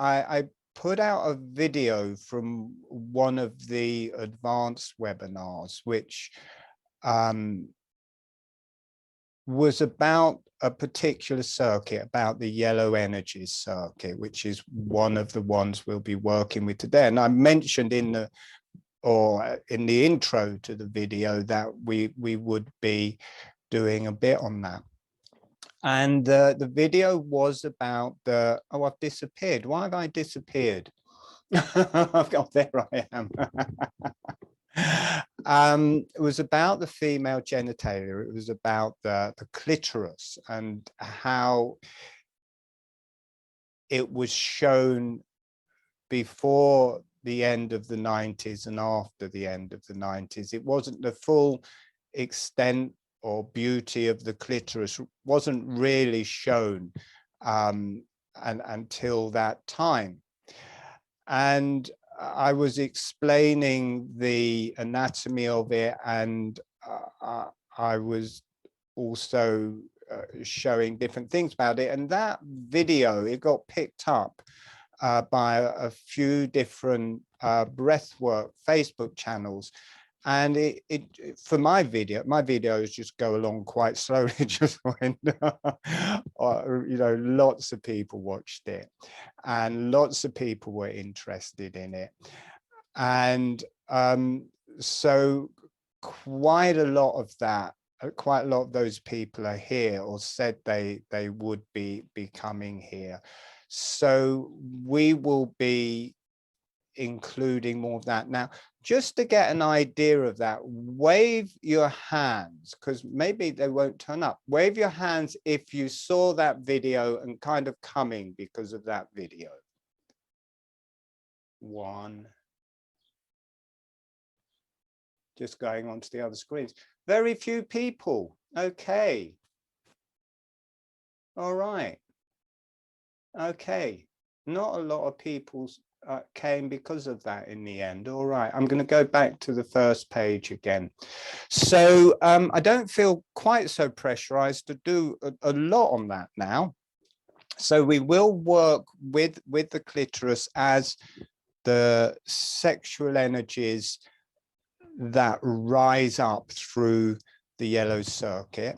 I put out a video from one of the advanced webinars, which was about a particular circuit, about the yellow energies circuit, which is one of the ones we'll be working with today. And I mentioned in the intro to the video that we would be doing a bit on that. And the video was about the, oh, I've disappeared. Why have I disappeared? Oh, there I am. It was about the female genitalia. It was about the clitoris and how it was shown before the end of the 90s and after the end of the 90s. It wasn't the full extent or beauty of the clitoris, wasn't really shown until that time. And I was explaining the anatomy of it, and I was also showing different things about it. And that video, it got picked up by a few different breathwork Facebook channels. And for my videos just go along quite slowly, just when you know, lots of people watched it and lots of people were interested in it. And so quite a lot of those people are here, or said they would be coming here. So we will be including more of that. Now, just to get an idea of that, wave your hands, because maybe they won't turn up. Wave your hands if you saw that video and kind of coming because of that video. 1. Just going on to the other screens. Very few people. Okay. All right. Okay. Not a lot of people came because of that in the end. All right, I'm going to go back to the first page again. So I don't feel quite so pressurized to do a lot on that now. So we will work with the clitoris as the sexual energies that rise up through the yellow circuit.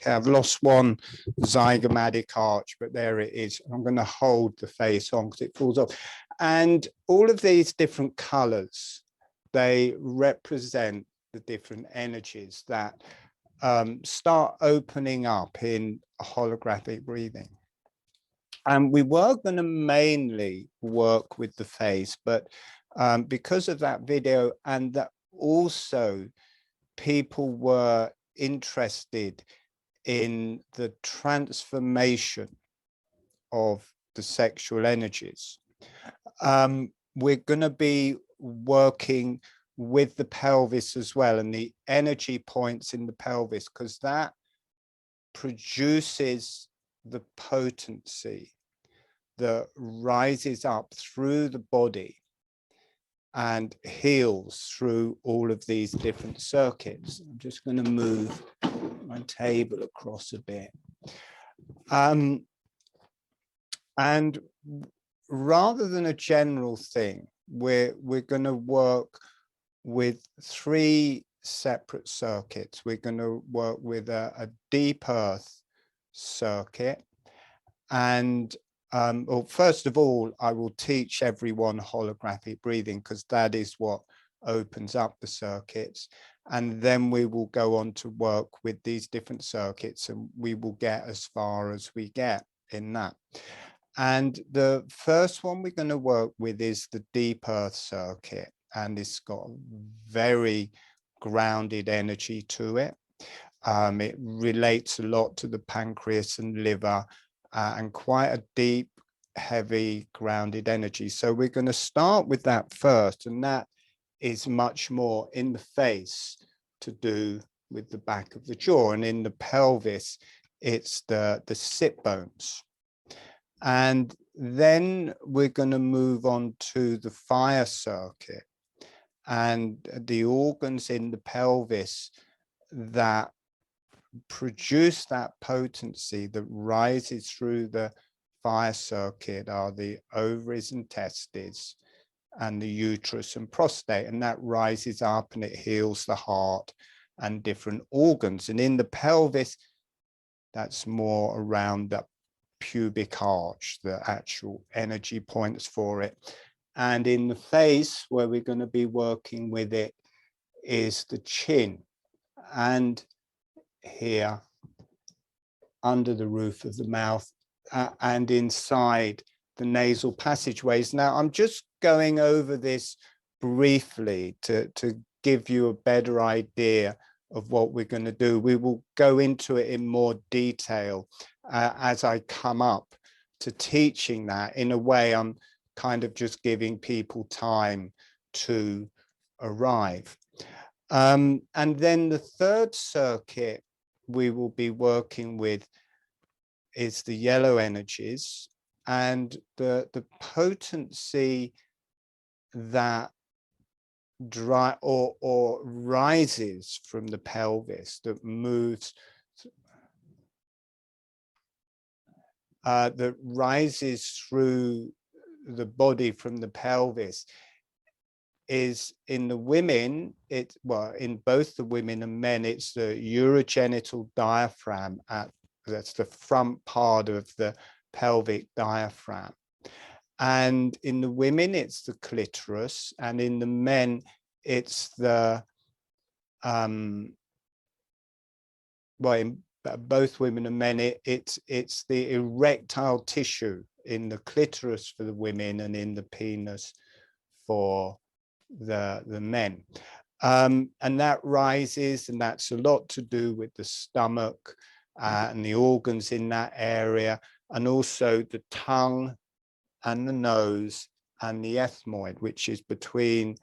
Okay, I've lost one zygomatic arch, but there it is. I'm going to hold the face on because it falls off. And all of these different colors, they represent the different energies that start opening up in holographic breathing. And we were going to mainly work with the face, but because of that video, and that also people were interested in the transformation of the sexual energies. We're going to be working with the pelvis as well, and the energy points in the pelvis, because that produces the potency that rises up through the body and heals through all of these different circuits. I'm just going to move my table across a bit. And rather than a general thing, we're going to work with 3 separate circuits. We're going to work with a deep earth circuit. And well, first of all, I will teach everyone holographic breathing, because that is what opens up the circuits. And then we will go on to work with these different circuits, and we will get as far as we get in that. And the first one we're going to work with is the deep earth circuit, and it's got very grounded energy to it. It relates a lot to the pancreas and liver, and quite a deep, heavy, grounded energy. So we're going to start with that first, and that is much more in the face to do with the back of the jaw, and in the pelvis it's the sit bones. And then we're going to move on to the fire circuit and the organs in the pelvis that produce that potency that rises through the fire circuit are the ovaries and testes, and the uterus and prostate, and that rises up and it heals the heart and different organs. And in the pelvis, that's more around the pubic arch, the actual energy points for it. And in the face, where we're going to be working with it, is the chin, and here under the roof of the mouth, and inside the nasal passageways. Now, I'm just going over this briefly to give you a better idea of what we're going to do. We will go into it in more detail as I come up to teaching that. In a way, I'm kind of just giving people time to arrive. And then the third circuit we will be working with is the yellow energies, and the potency that or rises from the pelvis, that moves, that rises through the body from the pelvis, is in the women, well, in both the women and men, it's the urogenital diaphragm that's the front part of the pelvic diaphragm. And in the women, it's the clitoris, and in the men, it's the, well, in both women and men, it's the erectile tissue in the clitoris for the women and in the penis for the men. And that rises, and that's a lot to do with the stomach and the organs in that area, and also the tongue and the nose and the ethmoid, which is between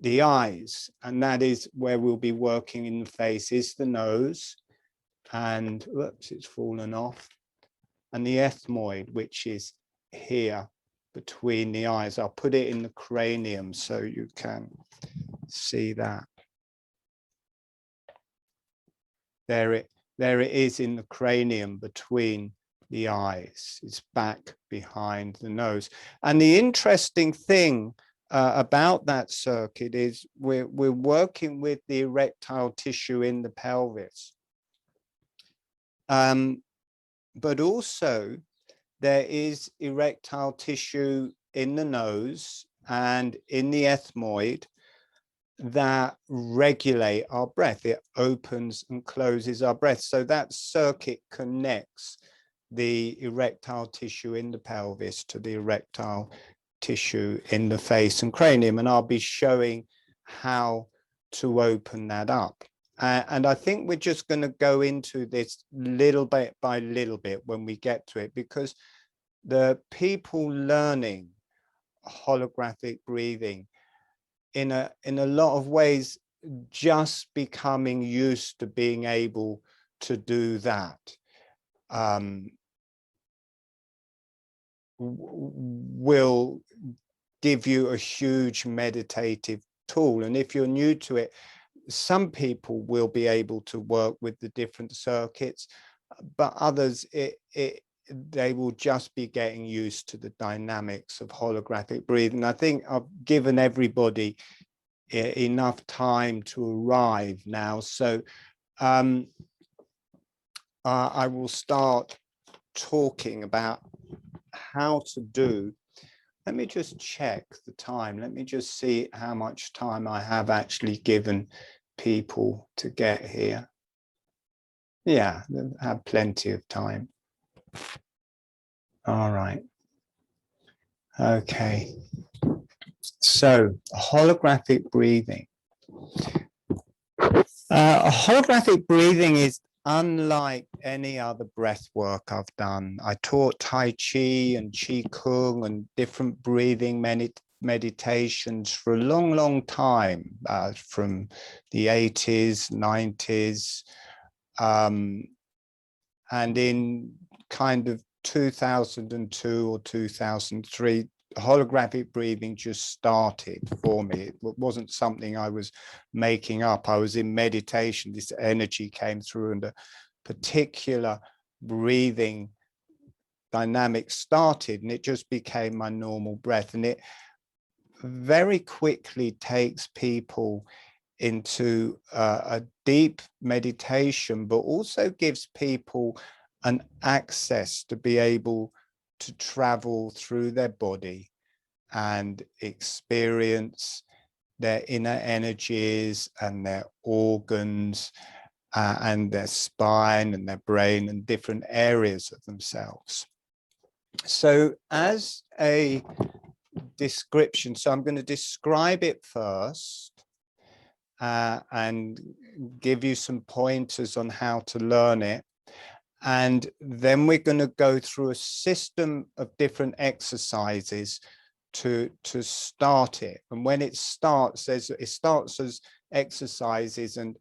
the eyes. And that is where we'll be working in the face, is the nose, and whoops, it's fallen off, and the ethmoid, which is here between the eyes. I'll put it in the cranium so you can see that. There it is in the cranium between the eyes. It's back behind the nose. And the interesting thing about that circuit is we're working with the erectile tissue in the pelvis. But also there is erectile tissue in the nose and in the ethmoid that regulate our breath. It opens and closes our breath. So that circuit connects the erectile tissue in the pelvis to the erectile tissue in the face and cranium. And I'll be showing how to open that up. And I think we're just going to go into this little bit by little bit when we get to it, because the people learning holographic breathing in a lot of ways just becoming used to being able to do that will give you a huge meditative tool. And if you're new to it, some people will be able to work with the different circuits, but others they will just be getting used to the dynamics of holographic breathing. I think I've given everybody enough time to arrive now, so I will start talking about how to do. Let me just check the time. Let me just see how much time I have actually given people to get here. Yeah, they have plenty of time. All right. Okay. So holographic breathing. Holographic breathing is unlike any other breath work I've done. I taught Tai Chi and Qi Kung and different breathing meditations for a long, long time, from the 80s, 90s. And in kind of 2002 or 2003, holographic breathing just started for me. It wasn't something I was making up. I was in meditation. This energy came through, and a particular breathing dynamic started, and it just became my normal breath. And it very quickly takes people into a deep meditation, but also gives people an access to be able to travel through their body and experience their inner energies and their organs and their spine and their brain and different areas of themselves. So as a description, so I'm going to describe it first and give you some pointers on how to learn it. And then we're going to go through a system of different exercises to start it. And when it starts as exercises, and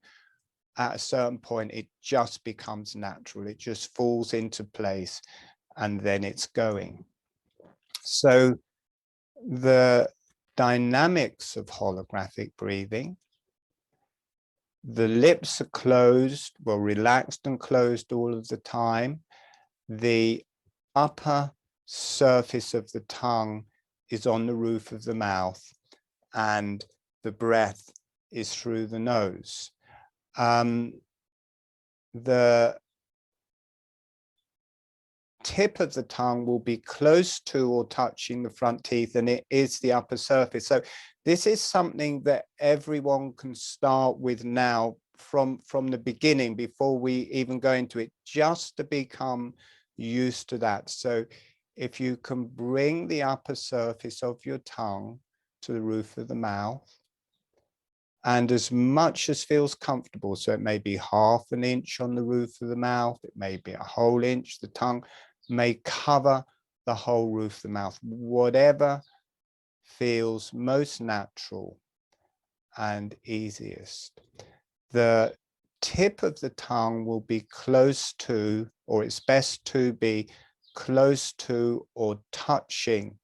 at a certain point it just becomes natural, it just falls into place, and then it's going. So the dynamics of holographic breathing: the lips are closed, well, relaxed and closed all of the time. The upper surface of the tongue is on the roof of the mouth, and the breath is through the nose. The tip of the tongue will be close to or touching the front teeth, and it is the upper surface. So this is something that everyone can start with now from the beginning, before we even go into it, just to become used to that. So if you can bring the upper surface of your tongue to the roof of the mouth, and as much as feels comfortable, so it may be half an inch on the roof of the mouth, it may be a whole inch, the tongue may cover the whole roof of the mouth, whatever feels most natural and easiest. The tip of the tongue will be close to, or it's best to be close to or touching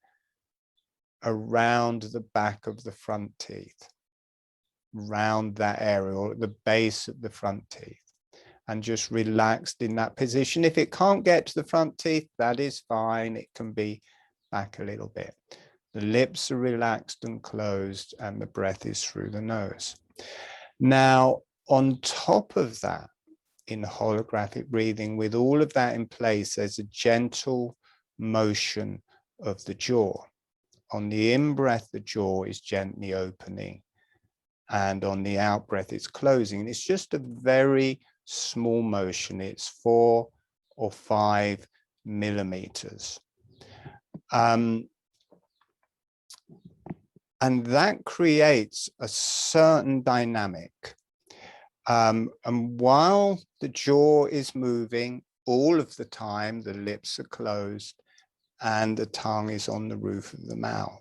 around the back of the front teeth, around that area, or at the base of the front teeth, and just relaxed in that position. If it can't get to the front teeth, that is fine. It can be back a little bit. The lips are relaxed and closed, and the breath is through the nose. Now, on top of that, in holographic breathing, with all of that in place, there's a gentle motion of the jaw. On the in-breath, the jaw is gently opening, and on the out-breath, it's closing. It's just a very small motion. It's 4 or 5 millimeters. And that creates a certain dynamic. And while the jaw is moving all of the time, the lips are closed and the tongue is on the roof of the mouth.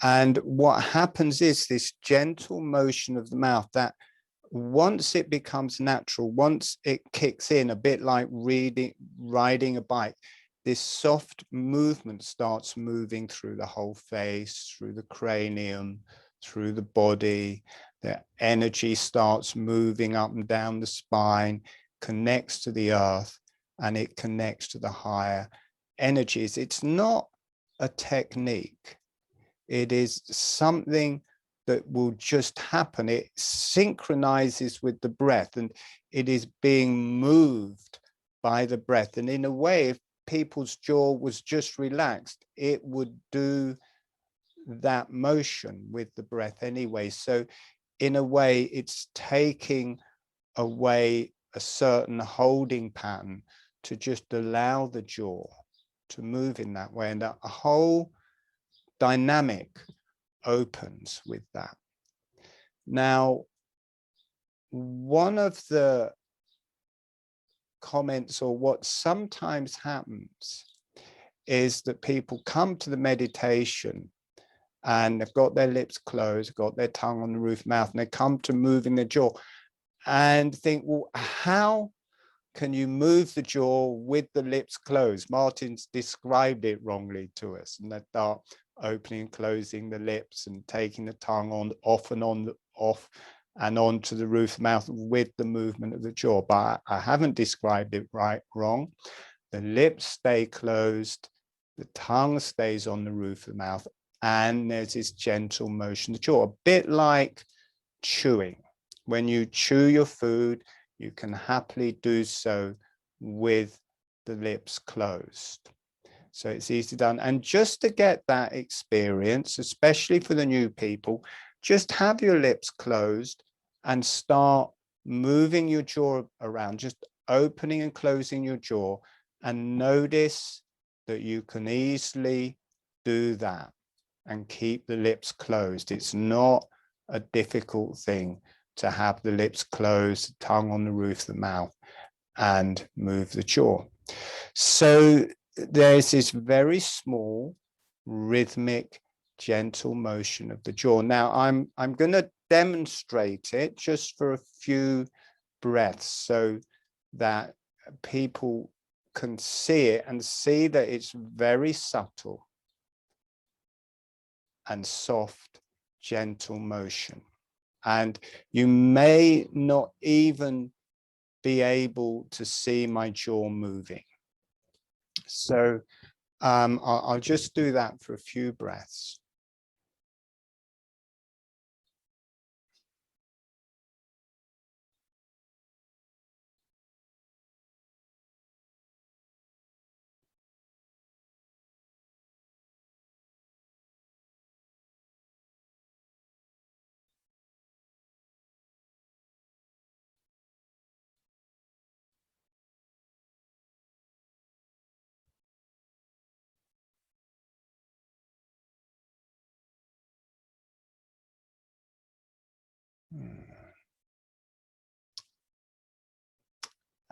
And what happens is this gentle motion of the mouth, that once it becomes natural, once it kicks in, a bit like riding a bike, this soft movement starts moving through the whole face, through the cranium, through the body. The energy starts moving up and down the spine, connects to the earth, and it connects to the higher energies. It's not a technique. It is something that will just happen. It synchronizes with the breath, and it is being moved by the breath. And in a way, if people's jaw was just relaxed, it would do that motion with the breath anyway. So in a way, it's taking away a certain holding pattern to just allow the jaw to move in that way, and a whole dynamic opens with that. Now, one of the comments, or what sometimes happens, is that people come to the meditation and they've got their lips closed, got their tongue on the roof of the mouth, and they come to moving their jaw and think, well, how can you move the jaw with the lips closed? Martin's described it wrongly to us, and they start opening and closing the lips and taking the tongue on, off and onto the roof of the mouth with the movement of the jaw. But I haven't described it wrong. the lips stay closed, the tongue stays on the roof of the mouth, and there's this gentle motion of the jaw, a bit like chewing. When you chew your food, you can happily do so with the lips closed. So it's easy done. And just to get that experience, especially for the new people, just have your lips closed and start moving your jaw around, just opening and closing your jaw, and notice that you can easily do that and keep the lips closed. It's not a difficult thing to have the lips closed, tongue on the roof of the mouth, and move the jaw. So there's this very small, rhythmic, gentle motion of the jaw. Now I'm going to demonstrate it just for a few breaths so that people can see it and see that it's very subtle and soft, gentle motion. And you may not even be able to see my jaw moving. So I'll just do that for a few breaths.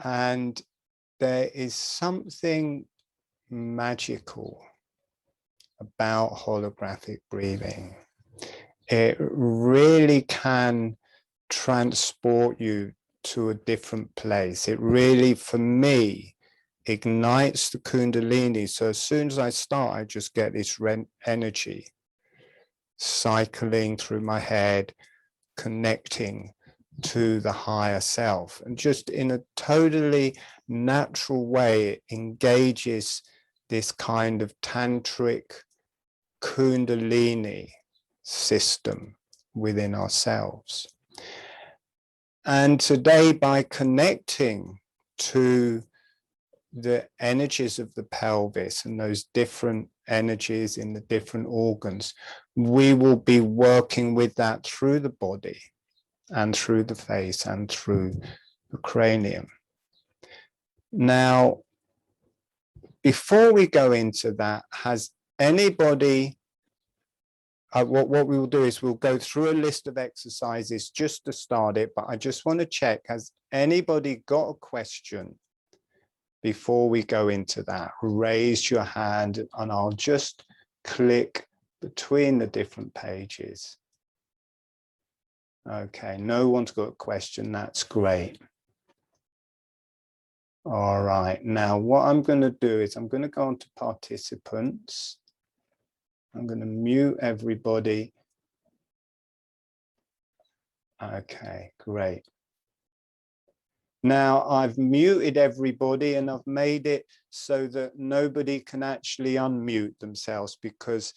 And there is something magical about holographic breathing. It really can transport you to a different place. It really, for me, ignites the Kundalini. So as soon as I start, I just get this energy cycling through my head, connecting to the higher self, and just in a totally natural way it engages this kind of tantric Kundalini system within ourselves. And today, by connecting to the energies of the pelvis and those different energies in the different organs, we will be working with that through the body and through the face and through the cranium. Now, before we go into that, has anybody, what we will do is we'll go through a list of exercises just to start it, but I just want to check, has anybody got a question before we go into that? Raise your hand and I'll just click between the different pages. Okay, no one's got a question. That's great. All right, now what I'm going to do is I'm going to go on to participants. I'm going to mute everybody. Okay, great. Now I've muted everybody and I've made it so that nobody can actually unmute themselves, because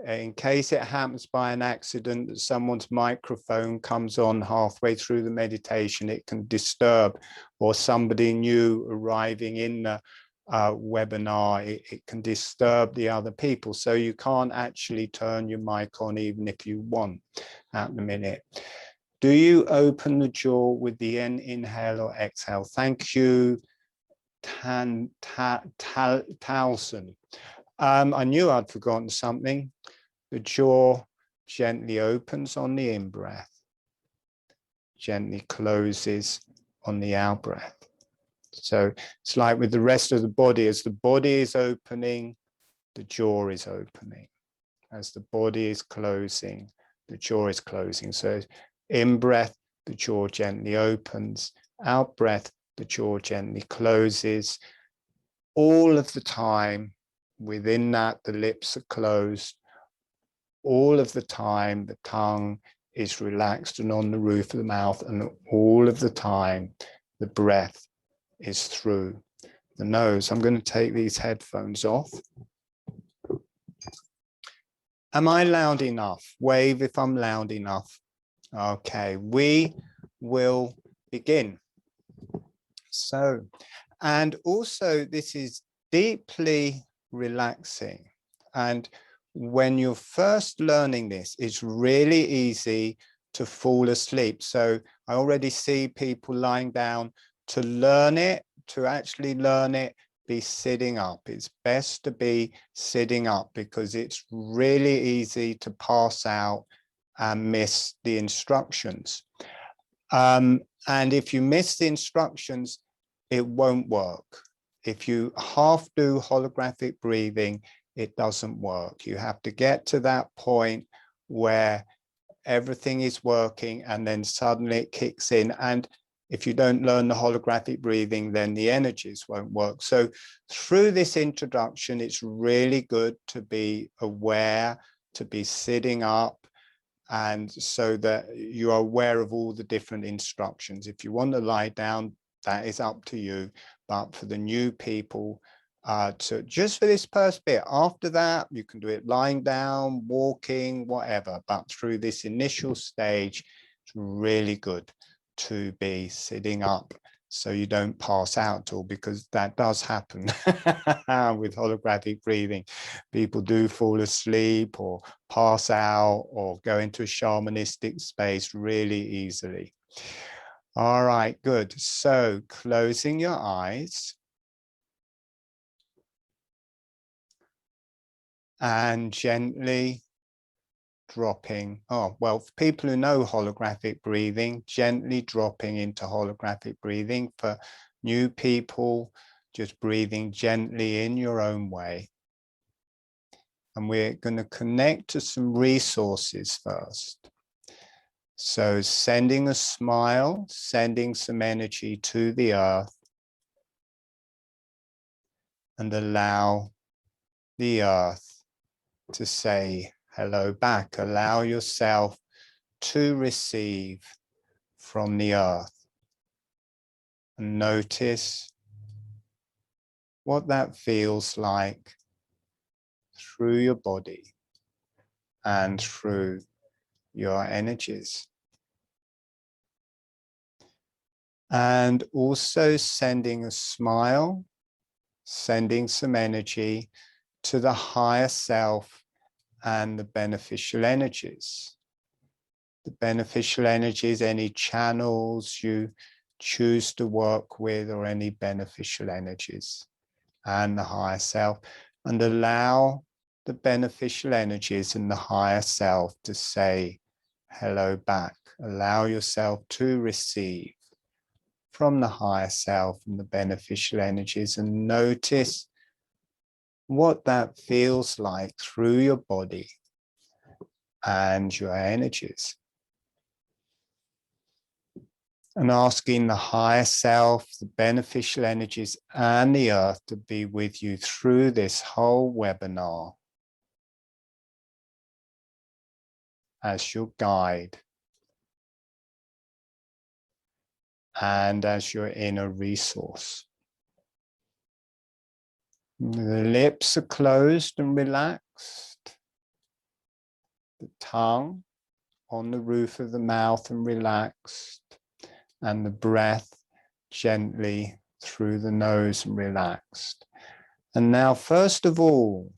in case it happens by an accident that someone's microphone comes on halfway through the meditation, it can disturb, or somebody new arriving in the webinar, it can disturb the other people. So you can't actually turn your mic on even if you want at the minute. Do you open the jaw with the inhale or exhale? Thank you, Towson. I knew I'd forgotten something. The jaw gently opens on the in-breath, gently closes on the out-breath. So it's like with the rest of the body, as the body is opening, the jaw is opening. As the body is closing, the jaw is closing. So in-breath, the jaw gently opens. Out-breath, the jaw gently closes. All of the time, within that, the lips are closed. All of the time, the tongue is relaxed and on the roof of the mouth, and all of the time, the breath is through the nose. I'm going to take these headphones off. Am I loud enough? Wave if I'm loud enough. Okay, we will begin. So, and also this is deeply relaxing. And when you're first learning this, it's really easy to fall asleep. So I already see people lying down. To learn it, to actually learn it, be sitting up. It's best to be sitting up because it's really easy to pass out and miss the instructions. And if you miss the instructions, it won't work. If you half do holographic breathing, it doesn't work. You have to get to that point where everything is working and then suddenly it kicks in. And if you don't learn the holographic breathing, then the energies won't work. So through this introduction, it's really good to be aware, to be sitting up, and so that you are aware of all the different instructions. If you want to lie down, that is up to you. But for the new people, just for this first bit, after that, you can do it lying down, walking, whatever. But through this initial stage, it's really good to be sitting up so you don't pass out at all, because that does happen with holographic breathing. People do fall asleep or pass out or go into a shamanistic space really easily. All right, good. So closing your eyes and gently dropping. Oh, well, for people who know holographic breathing, gently dropping into holographic breathing. For new people, just breathing gently in your own way. And we're going to connect to some resources first. So sending a smile, sending some energy to the earth, and allow the earth to say hello back. Allow yourself to receive from the earth. And notice what that feels like through your body and through your energies. And also sending a smile, sending some energy to the higher self and the beneficial energies. The beneficial energies, any channels you choose to work with, or any beneficial energies, and the higher self, and allow the beneficial energies in the higher self to say hello back. Allow yourself to receive from the higher self and the beneficial energies, and notice what that feels like through your body and your energies. And asking the higher self, the beneficial energies, and the earth to be with you through this whole webinar as your guide and as your inner resource. The lips are closed and relaxed. The tongue on the roof of the mouth and relaxed. And the breath gently through the nose and relaxed. And now, first of all,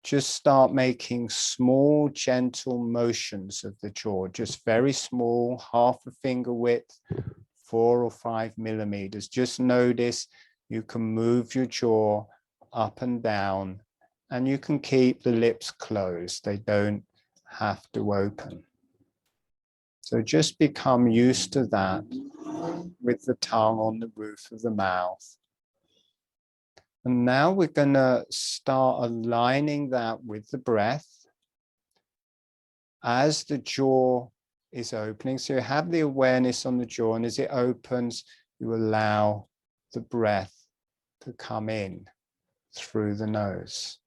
just start making small, gentle motions of the jaw, just very small, half a finger width, 4 or 5 millimeters. Just notice you can move your jaw up and down, and you can keep the lips closed. They don't have to open. So just become used to that with the tongue on the roof of the mouth. And now we're going to start aligning that with the breath as the jaw is opening. So you have the awareness on the jaw, and as it opens, you allow the breath to come in through the nose.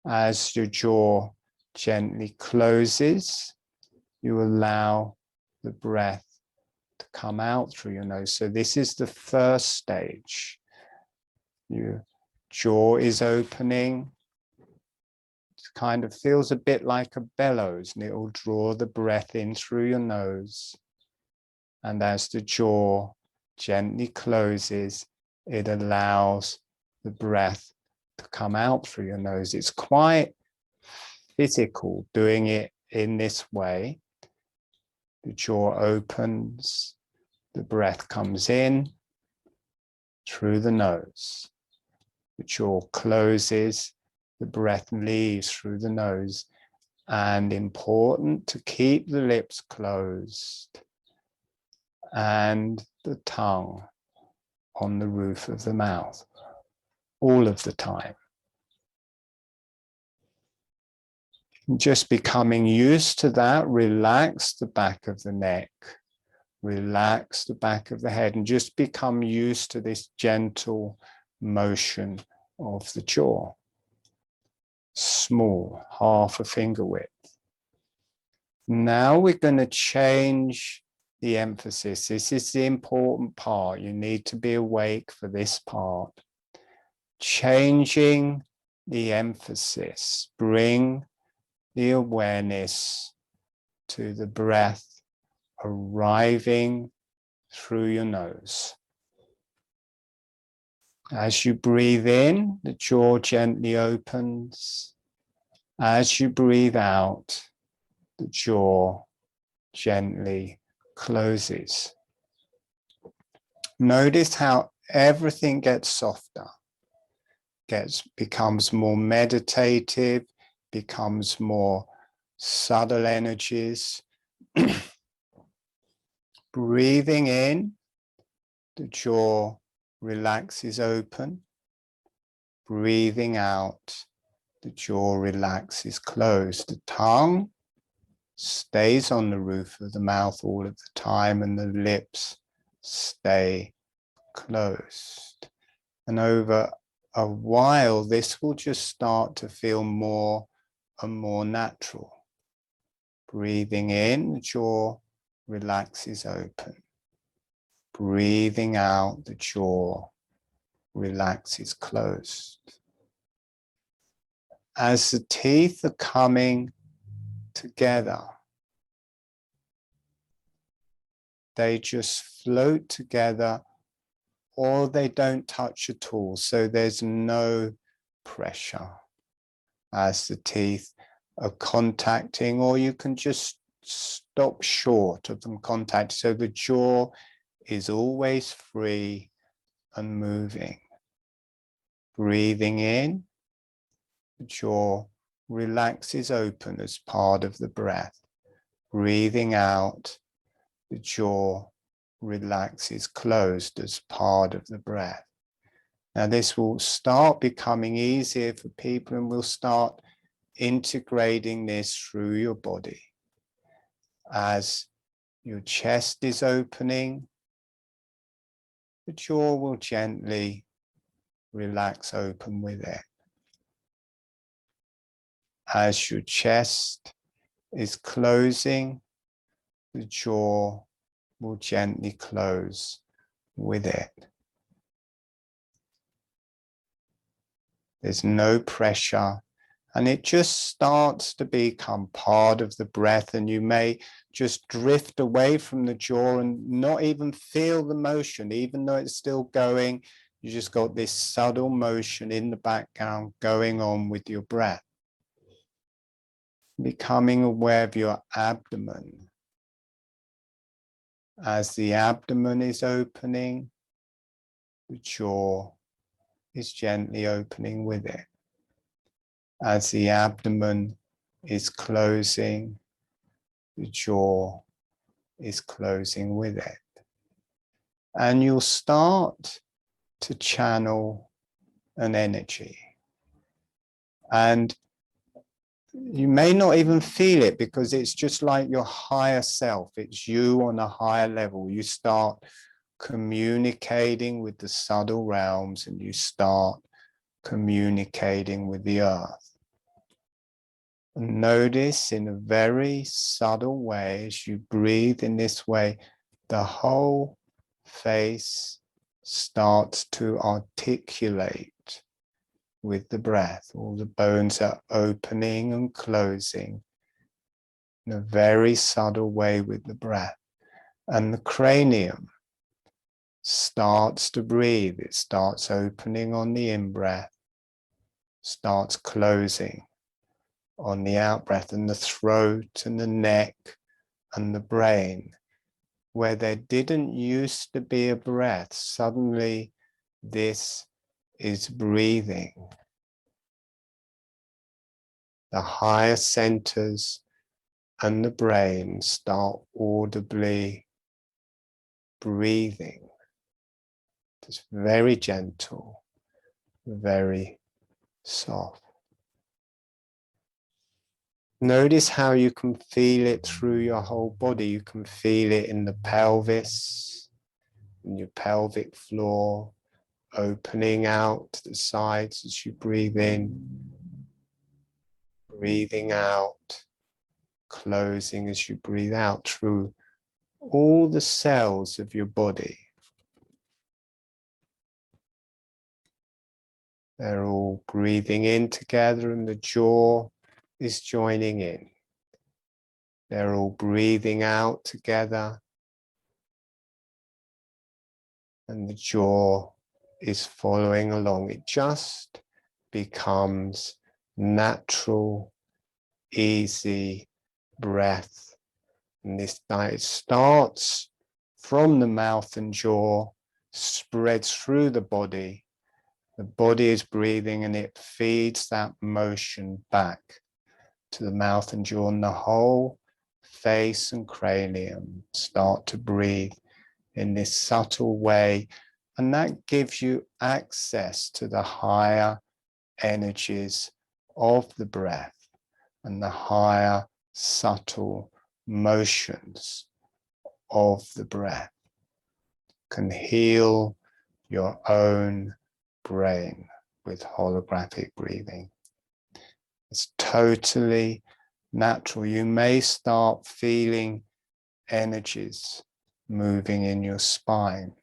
As your jaw gently closes, you allow the breath to come out through your nose. So this is the first stage. Your jaw is opening. It kind of feels a bit like a bellows, and it will draw the breath in through your nose. And as the jaw gently closes, it allows the breath to come out through your nose. It's quite physical doing it in this way. The jaw opens, the breath comes in through the nose. The jaw closes, the breath leaves through the nose. And important to keep the lips closed and the tongue on the roof of the mouth all of the time. Just becoming used to that, relax the back of the neck, relax the back of the head, and just become used to this gentle motion of the jaw. Small, half a finger width. Now we're going to change the emphasis. This is the important part. You need to be awake for this part. Changing the emphasis. Bring the awareness to the breath arriving through your nose. As you breathe in, the jaw gently opens. As you breathe out, the jaw gently closes. Notice how everything gets softer, becomes more meditative, becomes more subtle energies. Breathing in, the jaw relaxes open. Breathing out, the jaw relaxes closed. The tongue stays on the roof of the mouth all of the time, and the lips stay closed. And over a while, this will just start to feel more and more natural. Breathing in, the jaw relaxes open. Breathing out, the jaw relaxes closed. As the teeth are coming together, they just float together, or they don't touch at all. So there's no pressure as the teeth are contacting, or you can just stop short of them contact. So the jaw is always free and moving. Breathing in, the jaw relaxes open as part of the breath. Breathing out, the jaw relaxes closed as part of the breath. Now this will start becoming easier for people, and we'll start integrating this through your body. As your chest is opening, the jaw will gently relax open with it. As your chest is closing, the jaw will gently close with it. There's no pressure, and it just starts to become part of the breath, and you may just drift away from the jaw and not even feel the motion, even though it's still going. You just got this subtle motion in the background going on with your breath. Becoming aware of your abdomen. As the abdomen is opening, the jaw is gently opening with it. As the abdomen is closing, the jaw is closing with it. And you'll start to channel an energy. And you may not even feel it, because it's just like your higher self. It's you on a higher level. You start communicating with the subtle realms, and you start communicating with the earth. And notice in a very subtle way, as you breathe in this way, the whole face starts to articulate with the breath. All the bones are opening and closing in a very subtle way with the breath. And the cranium starts to breathe. It starts opening on the in-breath, starts closing on the out-breath, and the throat and the neck and the brain, where there didn't used to be a breath, suddenly this is breathing. The higher centers and the brain start audibly breathing. It's very gentle, very soft. Notice how you can feel it through your whole body. You can feel it in the pelvis, in your pelvic floor, opening out to the sides as you breathe in, breathing out, closing as you breathe out through all the cells of your body. They're all breathing in together and the jaw is joining in. They're all breathing out together and the jaw is following along. It just becomes natural, easy breath. And this diet starts from the mouth and jaw, spreads through the body. The body is breathing and it feeds that motion back to the mouth and jaw, and the whole face and cranium start to breathe in this subtle way. And that gives you access to the higher energies of the breath and the higher subtle motions of the breath. Can heal your own brain with holographic breathing. It's totally natural. You may start feeling energies moving in your spine.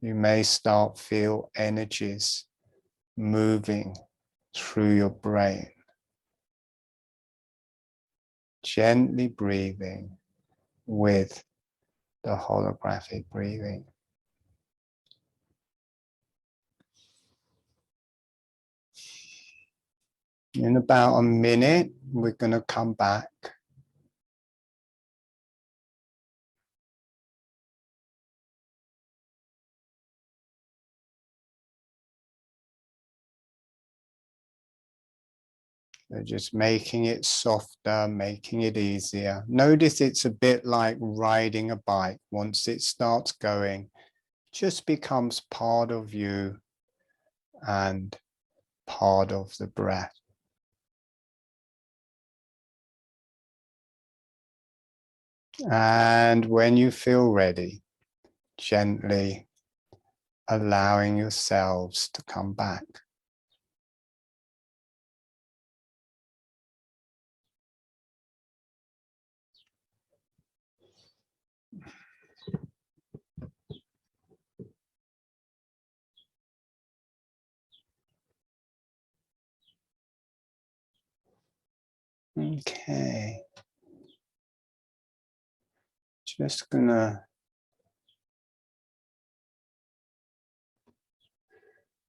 You may start feel energies moving through your brain. Gently breathing with the holographic breathing. In about a minute, we're going to come back. So just making it softer, making it easier. Notice it's a bit like riding a bike. Once it starts going, it just becomes part of you and part of the breath. And when you feel ready, gently allowing yourselves to come back. Okay. Just gonna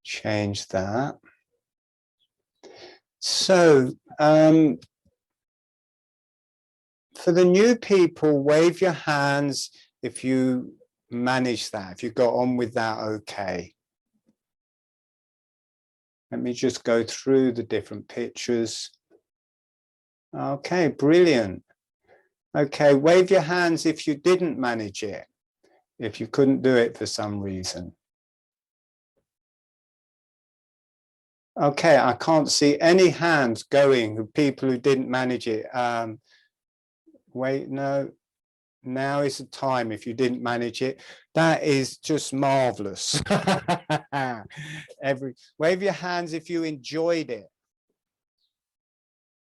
change that. So, for the new people, wave your hands if you manage that, if you got on with that, okay. Let me just go through the different pictures. Okay, brilliant. Okay, wave your hands if you didn't manage it, if you couldn't do it for some reason. Okay, I can't see any hands going of people who didn't manage it. Wait, no, now is the time if you didn't manage it. That is just marvelous. Wave your hands if you enjoyed it.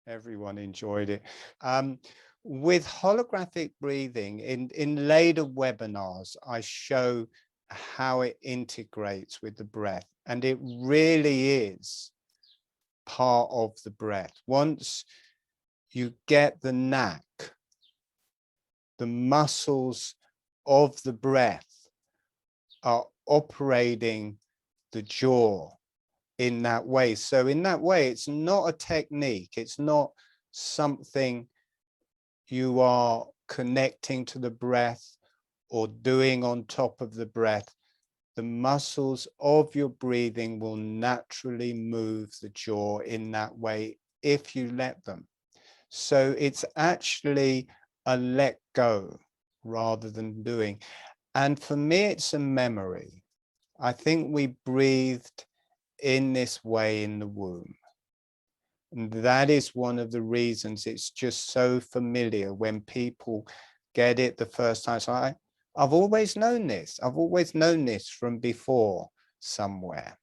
Everyone enjoyed it. with holographic breathing, in later webinars, I show how it integrates with the breath, and it really is part of the breath. Once you get the knack, the muscles of the breath are operating the jaw in that way. So in that way, it's not a technique. It's not something you are connecting to the breath or doing on top of the breath. The muscles of your breathing will naturally move the jaw in that way if you let them. So it's actually a let go rather than doing. And for me, it's a memory. I think we breathed in this way in the womb. And that is one of the reasons it's just so familiar when people get it the first time. So I've always known this. I've always known this from before somewhere.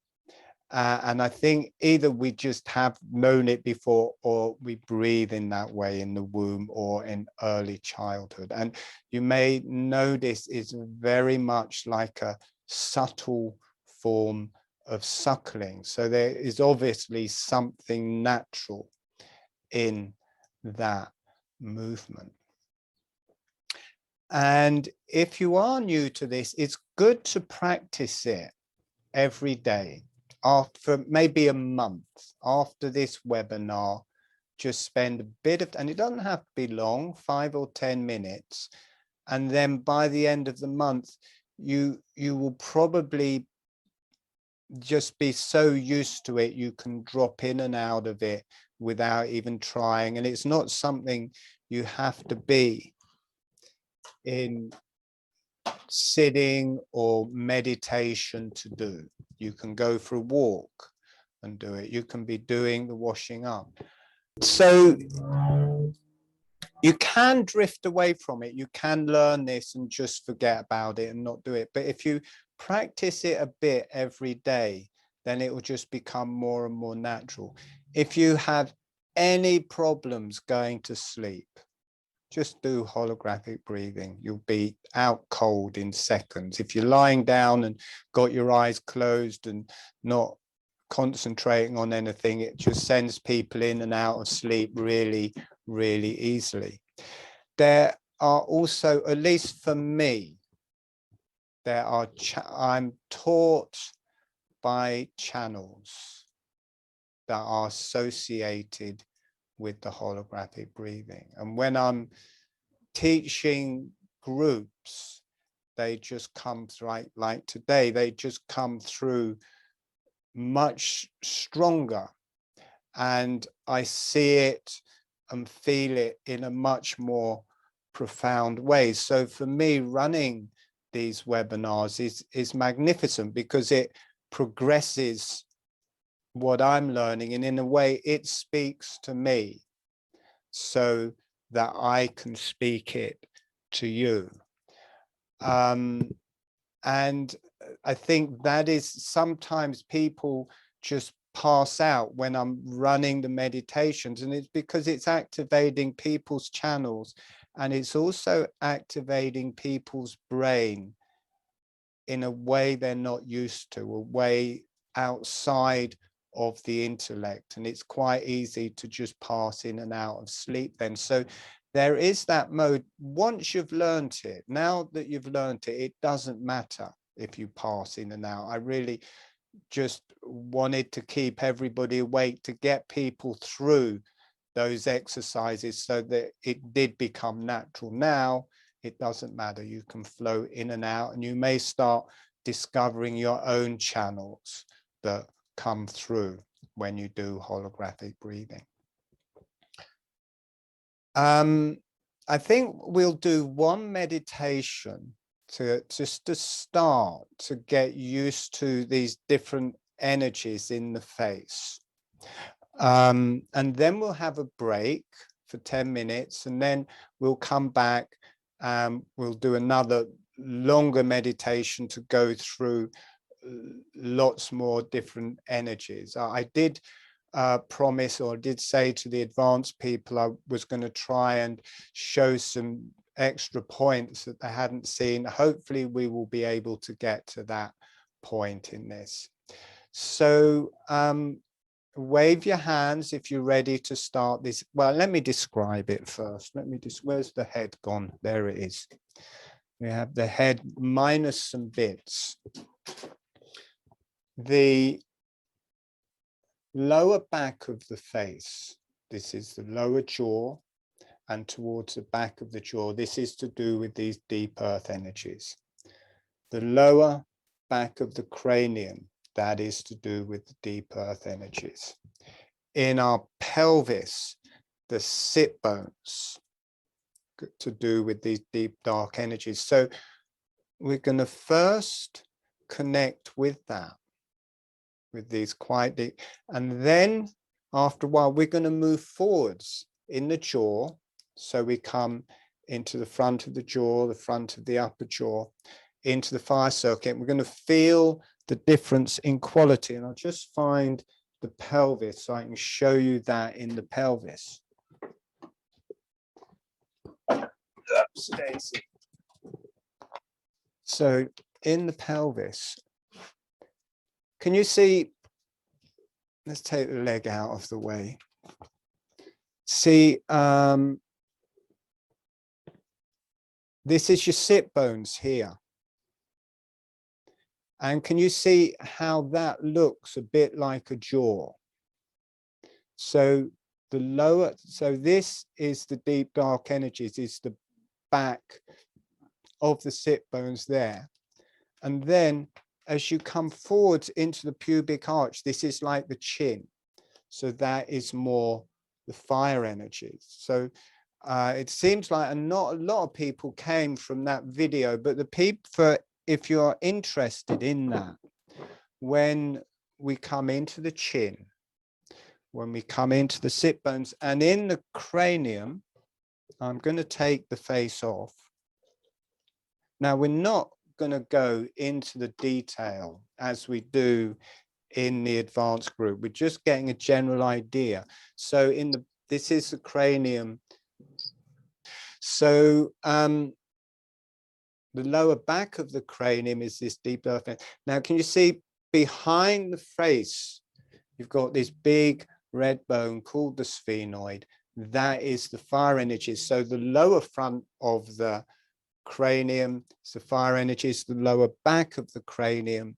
And I think either we just have known it before, or we breathe in that way in the womb or in early childhood. And you may notice it's very much like a subtle form of suckling. So there is obviously something natural in that movement. And if you are new to this, it's good to practice it every day. After maybe a month after this webinar, just spend a bit of, and it doesn't have to be long, 5 or 10 minutes. And then by the end of the month, you will probably just be so used to it, you can drop in and out of it without even trying. And it's not something you have to be in sitting or meditation to do. You can go for a walk and do it. You can be doing the washing up. So you can drift away from it. You can learn this and just forget about it and not do it. But if you practice it a bit every day, then it will just become more and more natural. If you have any problems going to sleep, just do holographic breathing. You'll be out cold in seconds. If you're lying down and got your eyes closed and not concentrating on anything, it just sends people in and out of sleep really, really easily. There are also, at least for me, there are, I'm taught by channels that are associated with the holographic breathing. And when I'm teaching groups, they just come through, like today, they just come through much stronger. And I see it and feel it in a much more profound way. So for me, running these webinars is magnificent because it progresses what I'm learning, and in a way it speaks to me so that I can speak it to you. And I think that is sometimes people just pass out when I'm running the meditations, and it's because it's activating people's channels, and it's also activating people's brain in a way they're not used to, a way outside of the intellect, and it's quite easy to just pass in and out of sleep then. So there is that mode. Once you've learned it, now that you've learned it, it doesn't matter if you pass in and out. I really just wanted to keep everybody awake, to get people through those exercises so that it did become natural. Now it doesn't matter, you can flow in and out, and you may start discovering your own channels that come through when you do holographic breathing. I think we'll do one meditation to just to start to get used to these different energies in the face. And then we'll have a break for 10 minutes, and then we'll come back. We'll do another longer meditation to go through lots more different energies. I did promise, or did say to the advanced people I was going to try and show some extra points that they hadn't seen. Hopefully we will be able to get to that point in this. So wave your hands if you're ready to start this. Well, let me describe it first. Where's the head gone? There it is. We have the head minus some bits. The lower back of the face, this is the lower jaw, and towards the back of the jaw, this is to do with these deep earth energies. The lower back of the cranium, that is to do with the deep earth energies. In our pelvis, the sit bones, to do with these deep dark energies. So we're going to first connect with that, with these quite deep, and then after a while we're going to move forwards in the jaw. So we come into the front of the jaw, the front of the upper jaw, into the fire circuit. We're going to feel the difference in quality, and I'll just find the pelvis so I can show you that in the pelvis. Stacy. So in the pelvis, can you see, let's take the leg out of the way. See, this is your sit bones here. And can you see how that looks a bit like a jaw? So the lower, so this is the deep dark energies, is the back of the sit bones there. And then as you come forwards into the pubic arch, this is like the chin. So that is more the fire energies. So it seems like not a lot of people came from that video, but the people, if you're interested in that, when we come into the chin, when we come into the sit bones, and in the cranium, I'm going to take the face off. Now, we're not going to go into the detail as we do in the advanced group. We're just getting a general idea. So this is the cranium. So the lower back of the cranium is this deep earth. Now, can you see behind the face, you've got this big red bone called the sphenoid. That is the fire energies. So the lower front of the cranium is the fire energies. The lower back of the cranium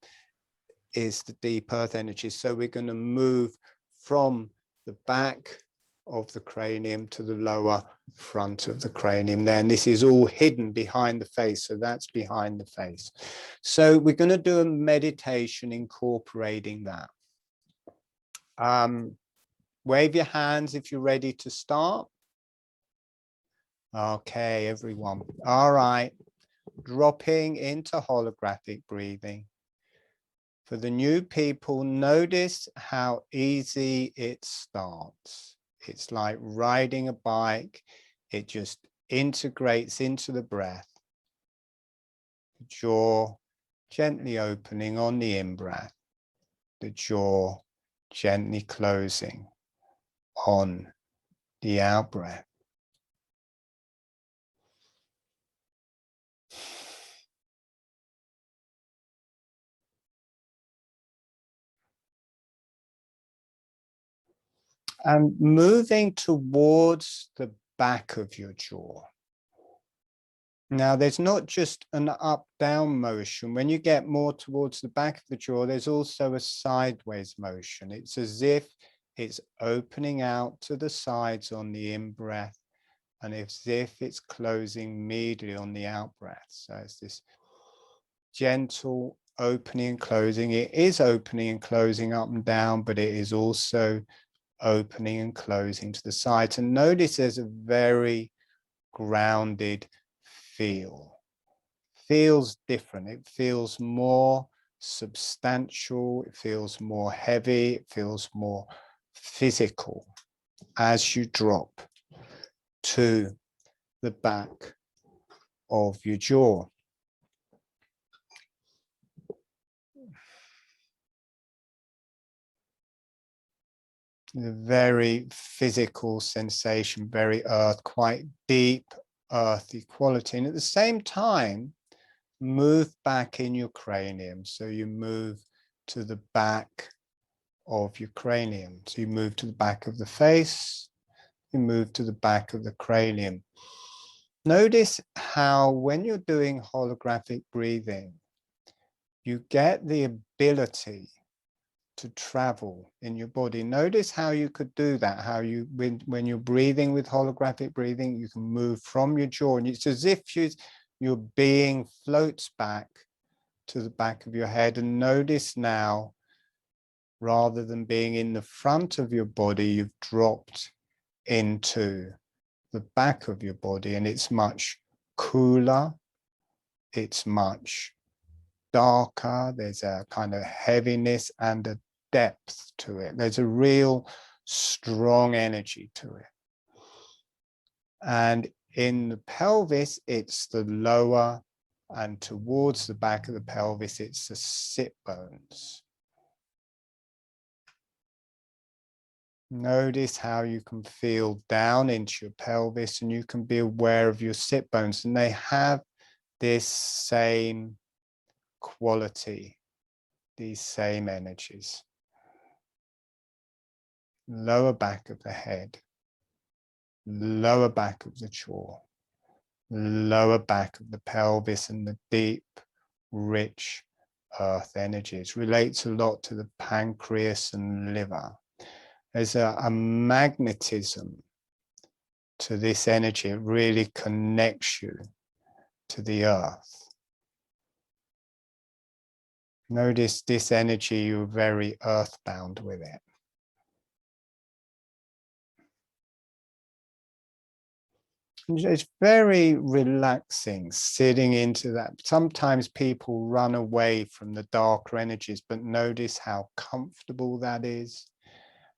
is the deep earth energies. So we're going to move from the back of the cranium to the lower front of the cranium there. And this is all hidden behind the face. So that's behind the face. So we're going to do a meditation incorporating that. Wave your hands if you're ready to start. Okay, everyone. All right. Dropping into holographic breathing. For the new people, notice how easy it starts. It's like riding a bike. It just integrates into the breath. The jaw gently opening on the in-breath. The jaw gently closing on the out-breath. And moving towards the back of your jaw. Now, there's not just an up-down motion. When you get more towards the back of the jaw, there's also a sideways motion. It's as if it's opening out to the sides on the in-breath, and as if it's closing medially on the out-breath. So it's this gentle opening and closing. It is opening and closing up and down, but it is also opening and closing to the sides. And notice there's a very grounded feel. Feels different. It feels more substantial. It feels more heavy. It feels more physical as you drop to the back of your jaw. a very physical sensation, very earth, quite deep earthy quality. And at the same time, move back in your cranium. So you move to the back of your cranium. So you move to the back of the face, you move to the back of the cranium. Notice how when you're doing holographic breathing, you get the ability to travel in your body. Notice how you could do that, how you, when you're breathing with holographic breathing, you can move from your jaw, and it's as if your being floats back to the back of your head. And notice now, rather than being in the front of your body, you've dropped into the back of your body, and it's much cooler, it's much darker, there's a kind of heaviness and a depth to it. There's a real strong energy to it. And in the pelvis, it's the lower, and towards the back of the pelvis, it's the sit bones. Notice how you can feel down into your pelvis, and you can be aware of your sit bones, and they have this same quality, these same energies. Lower back of the head, lower back of the jaw, lower back of the pelvis, and the deep, rich earth energies. Relates a lot to the pancreas and liver. There's a magnetism to this energy. It really connects you to the earth. Notice this energy, you're very earthbound with it. It's very relaxing sitting into that. Sometimes people run away from the darker energies, but notice how comfortable that is,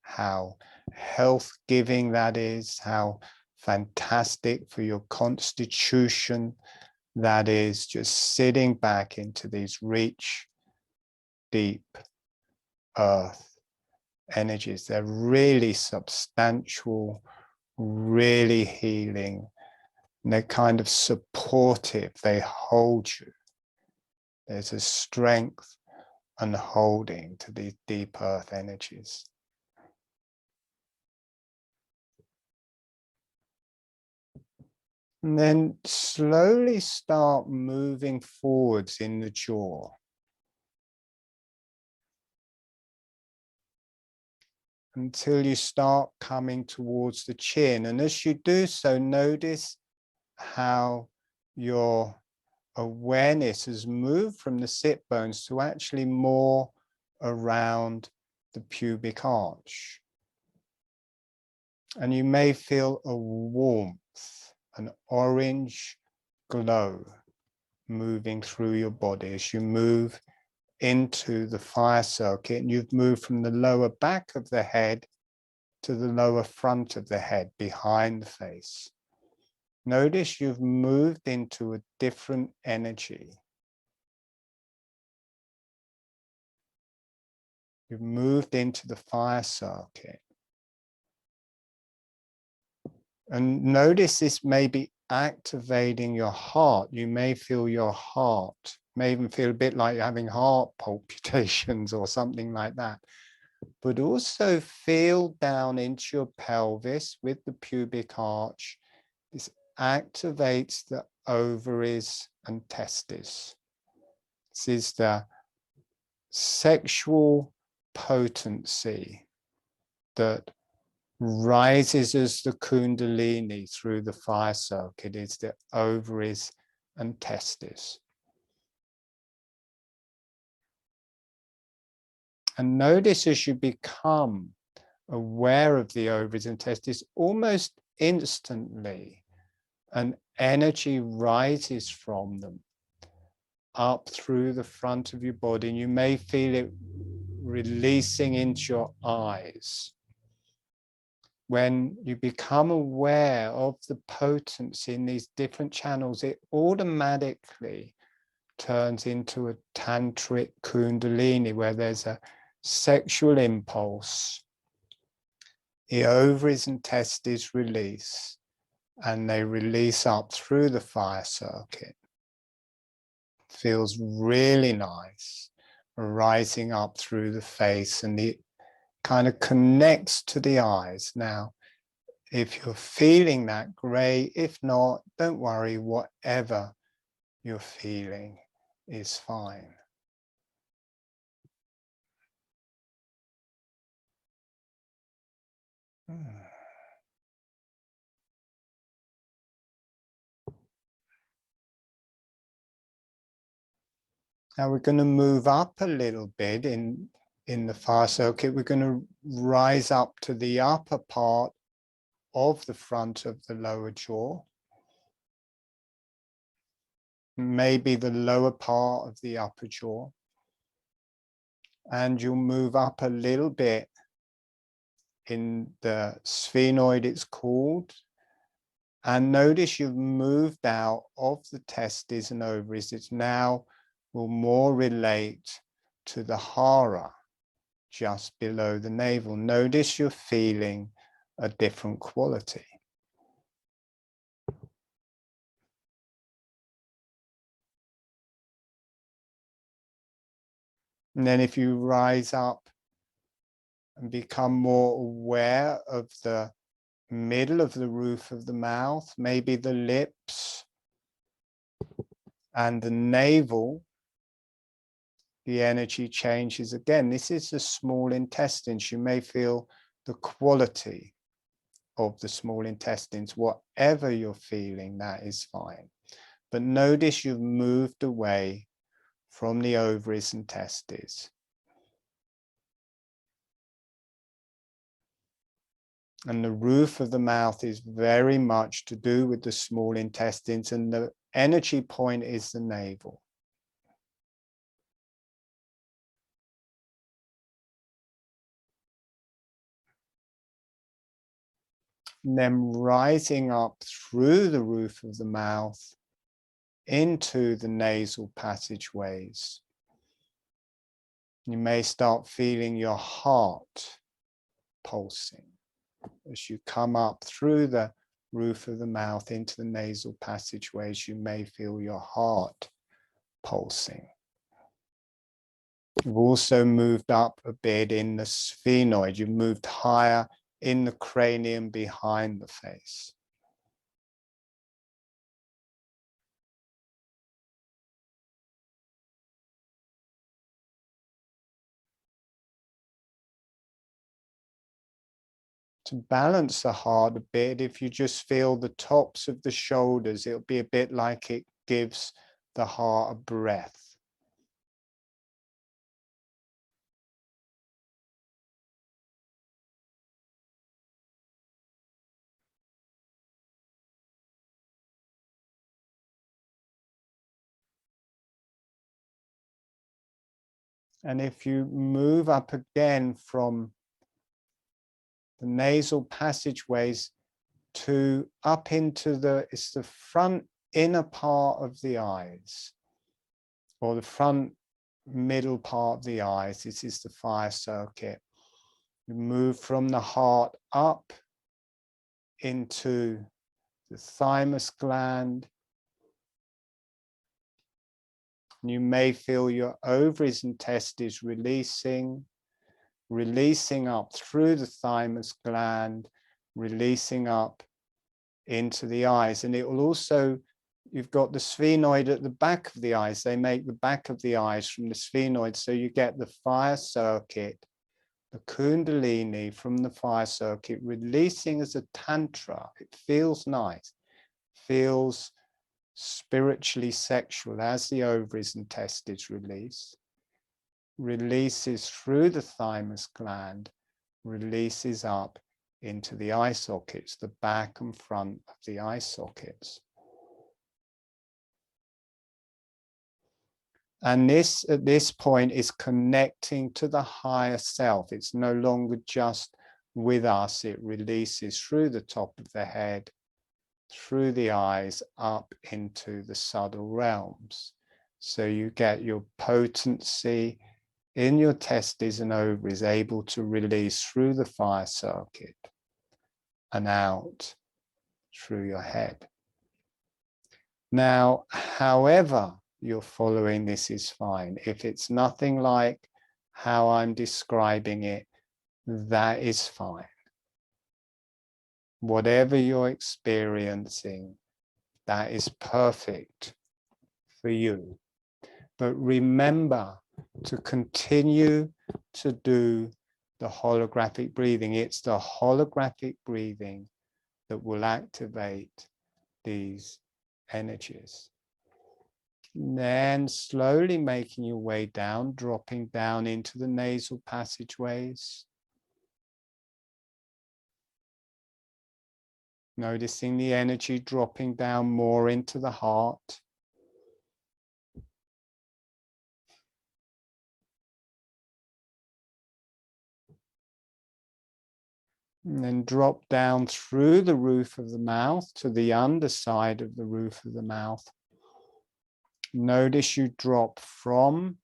how health-giving that is, how fantastic for your constitution that is, just sitting back into these rich, deep earth energies. They're really substantial, really healing, and they're kind of supportive. They hold you. There's a strength and holding to these deep earth energies. And then slowly start moving forwards in the jaw. Until you start coming towards the chin. And as you do so, notice how your awareness has moved from the sit bones to actually more around the pubic arch. And you may feel a warmth, an orange glow moving through your body as you move into the fire circuit, and you've moved from the lower back of the head to the lower front of the head, behind the face. Notice you've moved into a different energy. You've moved into the fire circuit. And notice this may be activating your heart. You may feel your heart, may even feel a bit like you're having heart palpitations or something like that. But also feel down into your pelvis with the pubic arch. This activates the ovaries and testes. This is the sexual potency that rises as the kundalini through the fire circuit. Is the ovaries and testes. And notice as you become aware of the ovaries and testes, almost instantly an energy rises from them up through the front of your body, and you may feel it releasing into your eyes. When you become aware of the potency in these different channels, it automatically turns into a tantric kundalini, where there's a sexual impulse The ovaries and testes release, and they release up through the fire circuit. Feels really nice, rising up through the face, and it kind of connects to the eyes. Now, if you're feeling that, great. If not, don't worry, whatever you're feeling is fine. Now we're going to move up a little bit in the fire circuit. We're going to rise up to the upper part of the front of the lower jaw. Maybe the lower part of the upper jaw. And you'll move up a little bit in the sphenoid, it's called. And notice you've moved out of the testes and ovaries. It's now will more relate to the hara, just below the navel. Notice you're feeling a different quality. And then if you rise up and become more aware of the middle of the roof of the mouth, maybe the lips and the navel, the energy changes again. This is the small intestines. You may feel the quality of the small intestines. Whatever you're feeling, that is fine. But notice you've moved away from the ovaries and testes. And the roof of the mouth is very much to do with the small intestines, and the energy point is the navel. And then rising up through the roof of the mouth into the nasal passageways. You may start feeling your heart pulsing as you come up through the roof of the mouth into the nasal passageways. You may feel your heart pulsing. You've also moved up a bit in the sphenoid. You've moved higher in the cranium behind the face. To balance the heart a bit, if you just feel the tops of the shoulders, it'll be a bit like it gives the heart a breath. And if you move up again from the nasal passageways to up into it's the front inner part of the eyes, or the front middle part of the eyes. This is the fire circuit. You move from the heart up into the thymus gland. You may feel your ovaries and testes releasing up through the thymus gland, releasing up into the eyes. And it will also, you've got the sphenoid at the back of the eyes. They make the back of the eyes from the sphenoid. So you get the fire circuit, the kundalini from the fire circuit releasing as a tantra. It feels nice, feels spiritually sexual as the ovaries and testes release. Releases through the thymus gland, releases up into the eye sockets, the back and front of the eye sockets. And this, at this point, is connecting to the higher self. It's no longer just with us. It releases through the top of the head, through the eyes, up into the subtle realms. So you get your potency in your testes and ovaries able to release through the fire circuit. and out through your head. Now, however you're following this is fine. If it's nothing like how I'm describing it, that is fine. Whatever you're experiencing, that is perfect for you. But remember to continue to do the holographic breathing. It's the holographic breathing that will activate these energies. And then slowly making your way down, dropping down into the nasal passageways. Noticing the energy dropping down more into the heart. And then drop down through the roof of the mouth to the underside of the roof of the mouth. Notice you drop from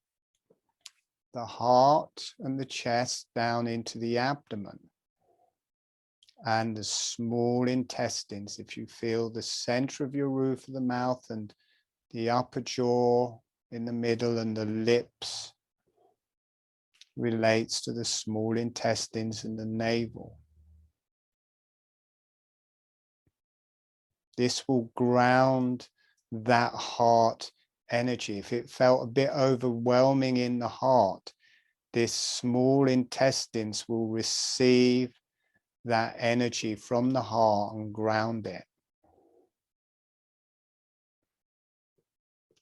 the heart and the chest down into the abdomen and the small intestines. If you feel the center of your roof of the mouth and the upper jaw in the middle and the lips relates to the small intestines and the navel. This will ground that heart energy. If it felt a bit overwhelming in the heart, this small intestines will receive that energy from the heart and ground it.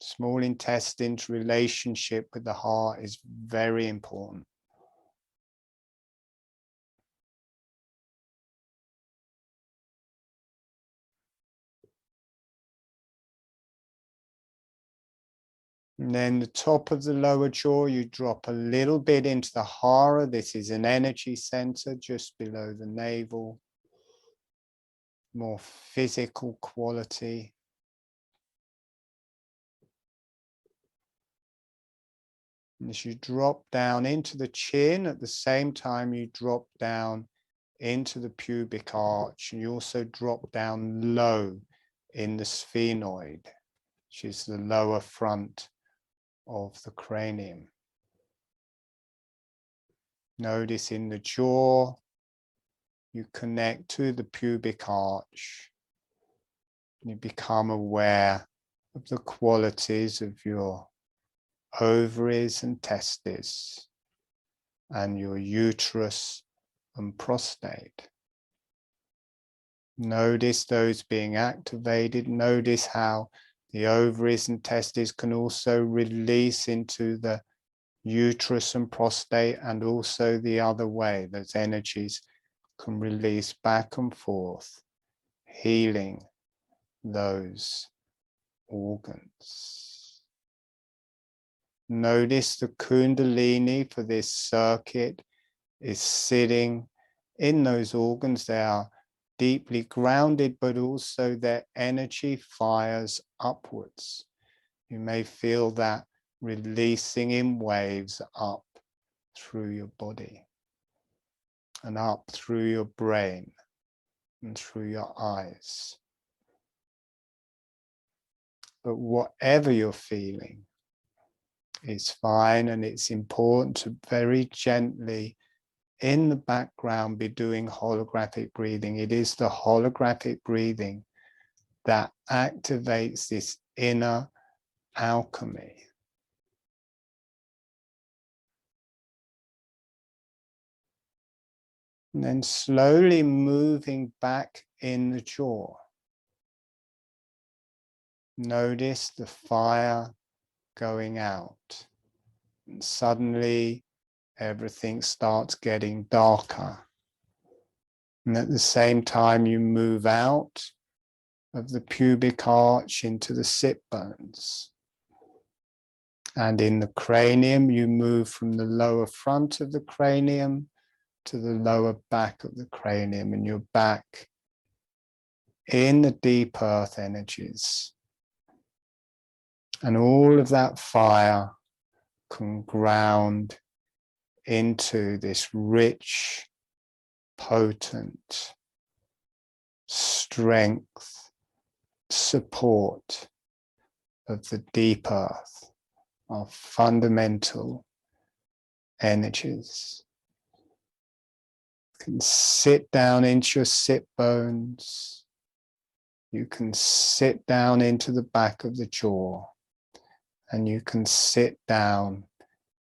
Small intestines' relationship with the heart is very important. And then the top of the lower jaw, you drop a little bit into the hara. This is an energy center just below the navel. More physical quality. And as you drop down into the chin, at the same time you drop down into the pubic arch, and you also drop down low in the sphenoid, which is the lower front of the cranium. Notice in the jaw, you connect to the pubic arch. You become aware of the qualities of your ovaries and testes and your uterus and prostate. Notice those being activated. Notice how the ovaries and testes can also release into the uterus and prostate, and also the other way. Those energies can release back and forth, healing those organs. Notice the Kundalini for this circuit is sitting in those organs. They are deeply grounded, but also their energy fires upwards. You may feel that releasing in waves up through your body and up through your brain and through your eyes. But whatever you're feeling is fine, and it's important to very gently in the background be doing holographic breathing. It is the holographic breathing that activates this inner alchemy. And then slowly moving back in the jaw. Notice the fire going out. And suddenly everything starts getting darker. And at the same time you move out of the pubic arch into the sit bones. And in the cranium, you move from the lower front of the cranium to the lower back of the cranium, and you're back in the deep earth energies. And all of that fire can ground into this rich, potent strength, support of the deep earth, our fundamental energies. You can sit down into your sit bones. You can sit down into the back of the jaw, and you can sit down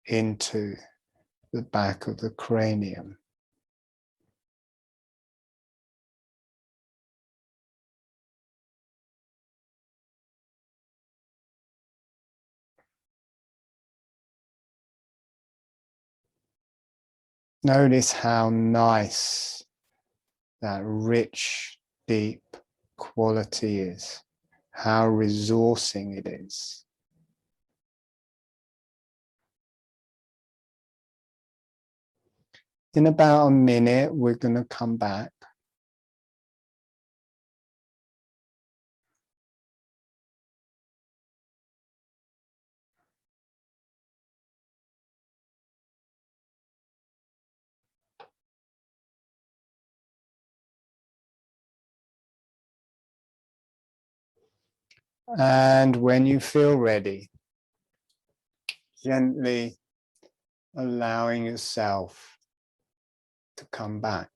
into the back of the cranium. Notice how nice that rich, deep quality is, how resourcing it is. In about a minute, we're going to come back. And when you feel ready, gently allowing yourself to come back.